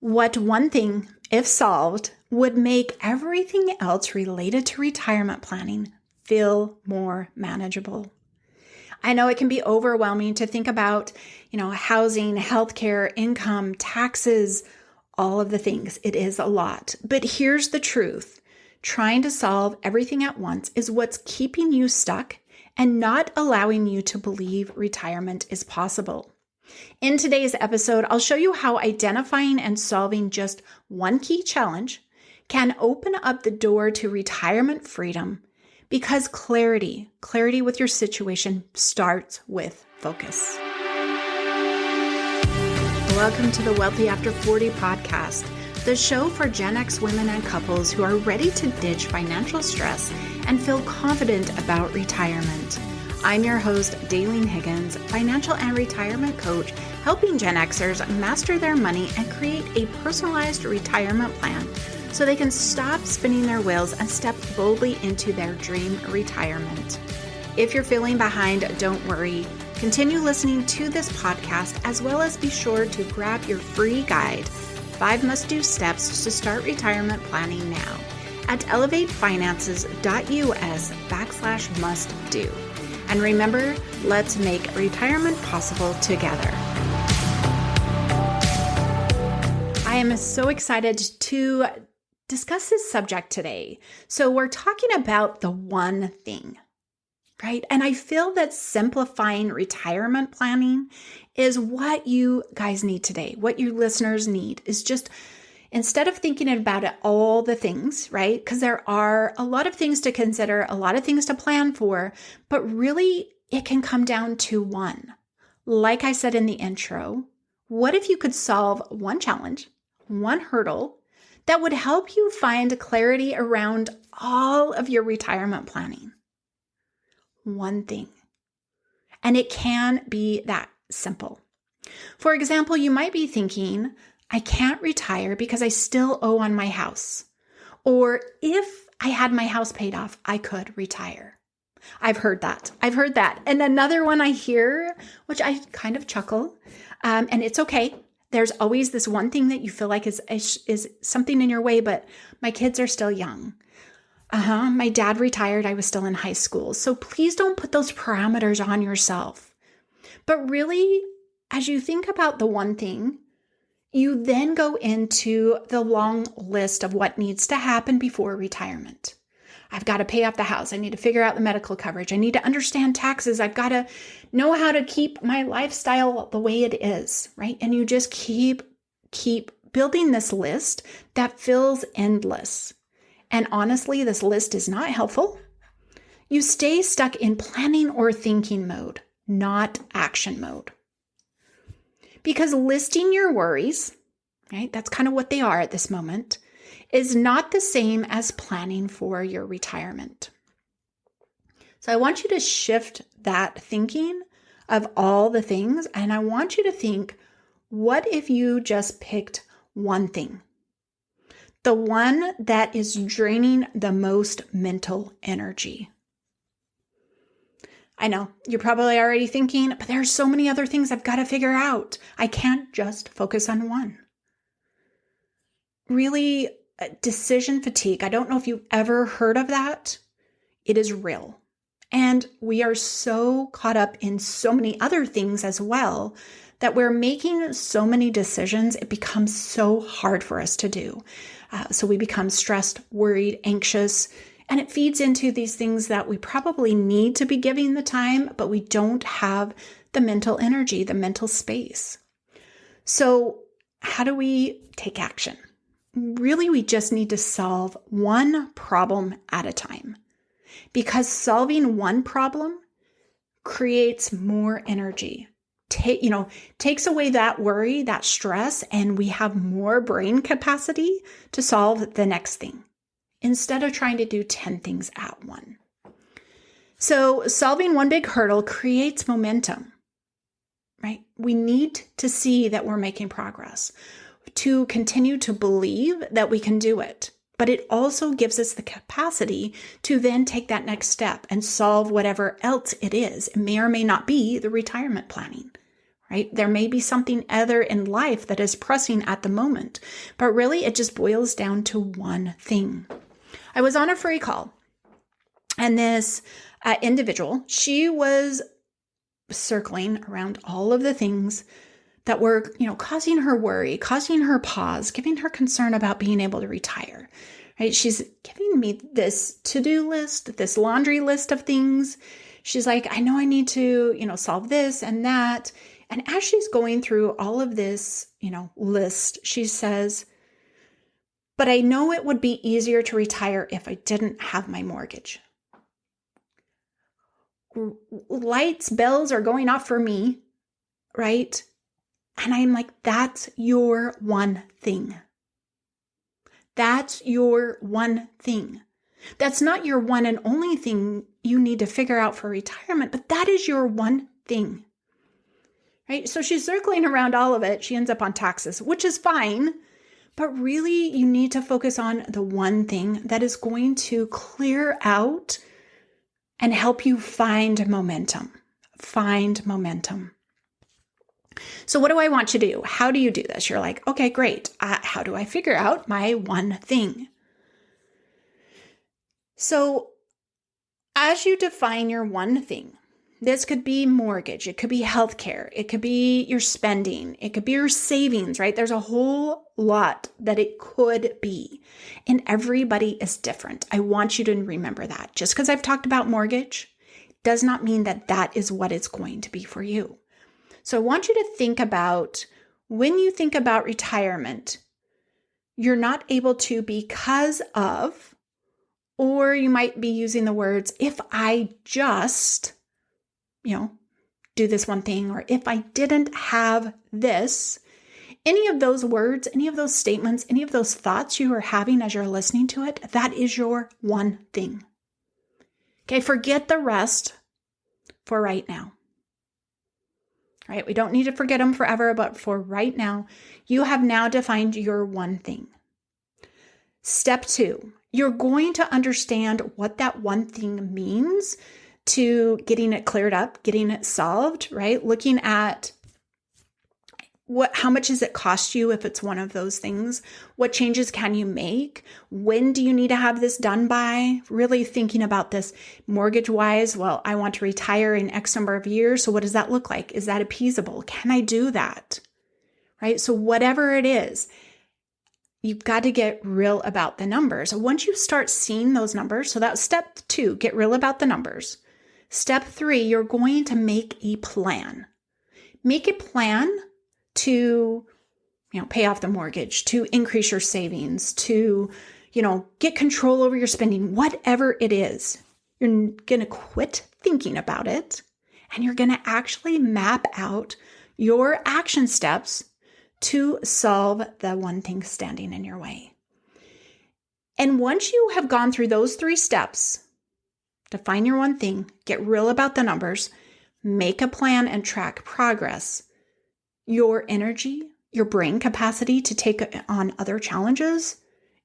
What one thing, if solved, would make everything else related to retirement planning feel more manageable? I know it can be overwhelming to think about, housing, healthcare, income, taxes, all of the things. It is a lot. But here's the truth. Trying to solve everything at once is what's keeping you stuck and not allowing you to believe retirement is possible. In today's episode, I'll show you how identifying and solving just one key challenge can open up the door to retirement freedom, because clarity with your situation starts with focus. Welcome to the Wealthy After 40 podcast, the show for Gen X women and couples who are ready to ditch financial stress and feel confident about retirement. I'm your host, Daleen Higgins, financial and retirement coach, helping Gen Xers master their money and create a personalized retirement plan so they can stop spinning their wheels and step boldly into their dream retirement. If you're feeling behind, don't worry. Continue listening to this podcast, as well as be sure to grab your free guide, 5 must-do steps to start retirement planning now, at elevatefinances.us/must-do. And remember, let's make retirement possible together. I am so excited to discuss this subject today. So we're talking about the one thing, right? And I feel that simplifying retirement planning is what you guys need today. What you listeners need is just, instead of thinking about it, all the things, right? Because there are a lot of things to consider, a lot of things to plan for, but really it can come down to one. Like I said in the intro, what if you could solve one challenge, one hurdle that would help you find clarity around all of your retirement planning? One thing. And it can be that simple. For example, you might be thinking, I can't retire because I still owe on my house. Or if I had my house paid off, I could retire. I've heard that. And another one I hear, which I kind of chuckle, and it's okay. There's always this one thing that you feel like is something in your way, but my kids are still young. My dad retired. I was still in high school. So please don't put those parameters on yourself. But really, as you think about the one thing, you then go into the long list of what needs to happen before retirement. I've got to pay off the house. I need to figure out the medical coverage. I need to understand taxes. I've got to know how to keep my lifestyle the way it is, right? And you just keep building this list that feels endless. And honestly, this list is not helpful. You stay stuck in planning or thinking mode, not action mode. Because listing your worries, right, that's kind of what they are at this moment, is not the same as planning for your retirement. So I want you to shift that thinking of all the things, and I want you to think, what if you just picked one thing? The one that is draining the most mental energy. I know, you're probably already thinking, but there are so many other things I've got to figure out. I can't just focus on one. Really, decision fatigue. I don't know if you've ever heard of that. It is real. And we are so caught up in so many other things as well that we're making so many decisions, it becomes so hard for us to do. So we become stressed, worried, anxious, and it feeds into these things that we probably need to be giving the time, but we don't have the mental energy, the mental space. So how do we take action? Really, we just need to solve one problem at a time, because solving one problem creates more energy. Takes away that worry, that stress, and we have more brain capacity to solve the next thing instead of trying to do 10 things at once. So solving one big hurdle creates momentum, right? We need to see that we're making progress, to continue to believe that we can do it. But it also gives us the capacity to then take that next step and solve whatever else it is. It may or may not be the retirement planning, right? There may be something other in life that is pressing at the moment, but really it just boils down to one thing. I was on a free call, and this individual, she was circling around all of the things that were, causing her worry, causing her pause, giving her concern about being able to retire, right? She's giving me this to-do list, this laundry list of things. She's like, I know I need to, solve this and that. And as she's going through all of this, list, she says, but I know it would be easier to retire if I didn't have my mortgage. Lights, bells are going off for me, right? And I'm like, that's your one thing. That's your one thing. That's not your one and only thing you need to figure out for retirement, but that is your one thing, right? So she's circling around all of it. She ends up on taxes, which is fine, but really you need to focus on the one thing that is going to clear out and help you find momentum. Find momentum. So what do I want you to do? How do you do this? You're like, okay, great. How do I figure out my one thing? So as you define your one thing, this could be mortgage, it could be healthcare, it could be your spending, it could be your savings, right? There's a whole lot that it could be, and everybody is different. I want you to remember that. Just because I've talked about mortgage does not mean that that is what it's going to be for you. So I want you to think about, when you think about retirement, you're not able to because of, or you might be using the words, if I just, do this one thing, or if I didn't have this. Any of those words, any of those statements, any of those thoughts you are having as you're listening to it, that is your one thing. Okay, forget the rest for right now. Right? We don't need to forget them forever, but for right now, you have now defined your one thing. Step 2, you're going to understand what that one thing means to getting it cleared up, getting it solved, right? Looking at how much does it cost you if it's one of those things? What changes can you make? When do you need to have this done by? Really thinking about this mortgage-wise. Well, I want to retire in X number of years. So what does that look like? Is that appeasable? Can I do that? Right? So whatever it is, you've got to get real about the numbers. Once you start seeing those numbers, so that's step 2, get real about the numbers. Step 3, you're going to make a plan. Make a plan to, pay off the mortgage, to increase your savings, to, get control over your spending, whatever it is. You're going to quit thinking about it, and you're going to actually map out your action steps to solve the one thing standing in your way. And once you have gone through those 3 steps, define your one thing, get real about the numbers, make a plan and track progress, your energy, your brain capacity to take on other challenges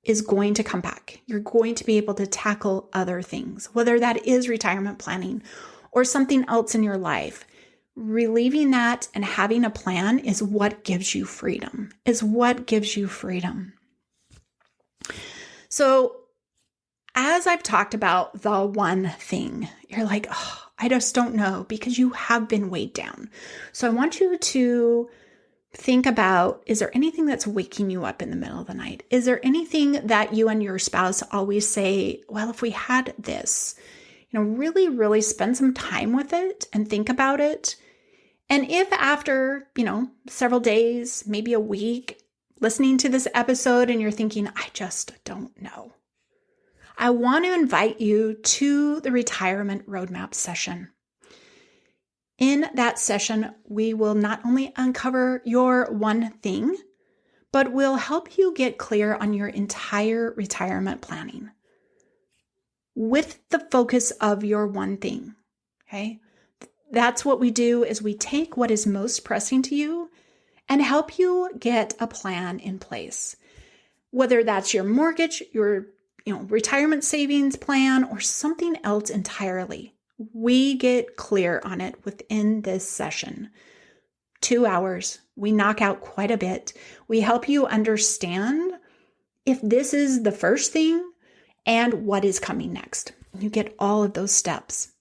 is going to come back. You're going to be able to tackle other things, whether that is retirement planning or something else in your life. Relieving that and having a plan is what gives you freedom, So as I've talked about the one thing, you're like, oh, I just don't know, because you have been weighed down. So I want you to think about, is there anything that's waking you up in the middle of the night? Is there anything that you and your spouse always say, well, if we had this, really, really spend some time with it and think about it. And if after, several days, maybe a week, listening to this episode and you're thinking, I just don't know, I want to invite you to the retirement roadmap session. In that session, we will not only uncover your one thing, but we'll help you get clear on your entire retirement planning with the focus of your one thing. Okay? That's what we do, is we take what is most pressing to you and help you get a plan in place. Whether that's your mortgage, your retirement savings plan, or something else entirely. We get clear on it within this session. 2 hours. We knock out quite a bit. We help you understand if this is the first thing and what is coming next. You get all of those steps.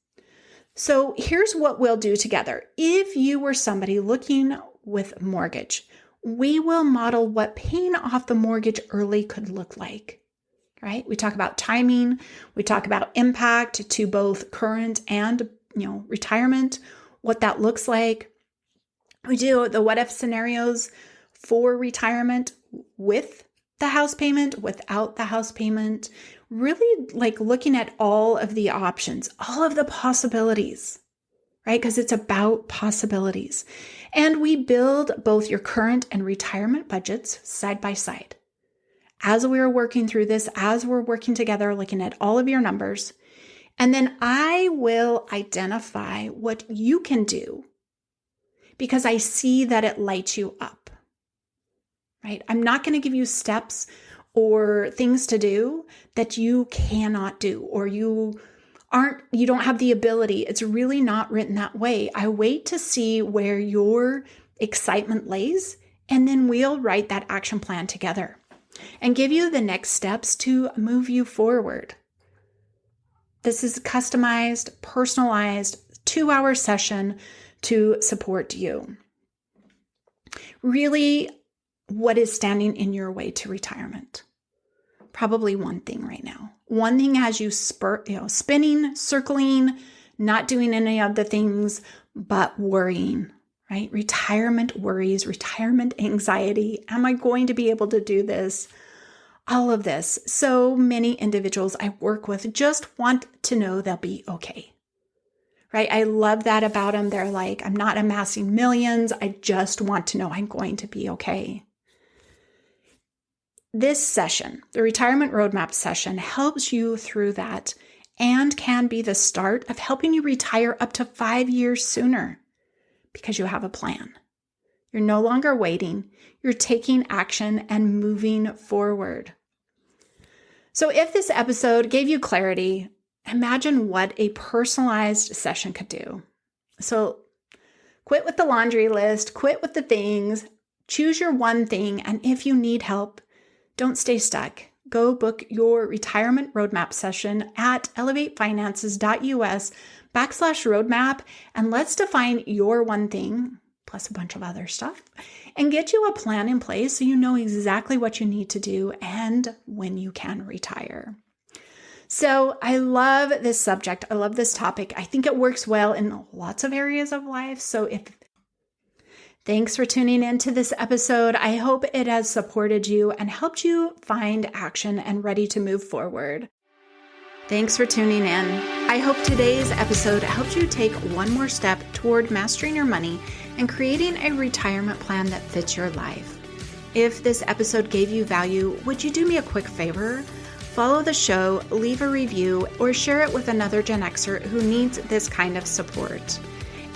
So here's what we'll do together. If you were somebody looking with mortgage, we will model what paying off the mortgage early could look like, right? We talk about timing. We talk about impact to both current and, retirement, what that looks like. We do the what if scenarios for retirement with the house payment, without the house payment, really like looking at all of the options, all of the possibilities, right? Because it's about possibilities. And we build both your current and retirement budgets side by side. As we are working through this, as we're working together, looking at all of your numbers, and then I will identify what you can do because I see that it lights you up, right? I'm not going to give you steps or things to do that you cannot do or you don't have the ability. It's really not written that way. I wait to see where your excitement lays, and then we'll write that action plan together and give you the next steps to move you forward. This is a customized, personalized 2-hour session to support you. Really, what is standing in your way to retirement? Probably one thing right now. One thing has you spinning, circling, not doing any of the things, but worrying, right? Retirement worries, retirement anxiety. Am I going to be able to do this? All of this. So many individuals I work with just want to know they'll be okay, right? I love that about them. They're like, I'm not amassing millions. I just want to know I'm going to be okay. This session, the retirement roadmap session, helps you through that and can be the start of helping you retire up to 5 years sooner because you have a plan. You're no longer waiting. You're taking action and moving forward. So if this episode gave you clarity, imagine what a personalized session could do. So quit with the laundry list, quit with the things, choose your one thing, and if you need help, don't stay stuck. Go book your retirement roadmap session at elevatefinances.us/roadmap, and let's define your one thing, plus a bunch of other stuff, and get you a plan in place so you know exactly what you need to do and when you can retire. So I love this subject. I love this topic. I think it works well in lots of areas of life. Thanks for tuning in to this episode. I hope it has supported you and helped you find action and ready to move forward. Thanks for tuning in. I hope today's episode helped you take one more step toward mastering your money and creating a retirement plan that fits your life. If this episode gave you value, would you do me a quick favor? Follow the show, leave a review, or share it with another Gen Xer who needs this kind of support.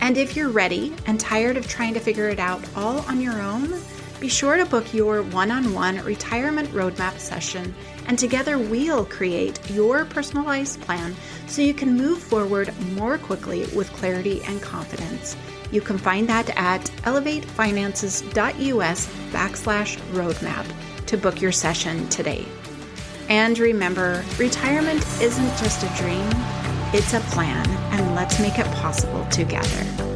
And if you're ready and tired of trying to figure it out all on your own, be sure to book your one-on-one retirement roadmap session, and together we'll create your personalized plan so you can move forward more quickly with clarity and confidence. You can find that at elevatefinances.us/roadmap to book your session today. And remember, retirement isn't just a dream, it's a plan, and let's make it possible together.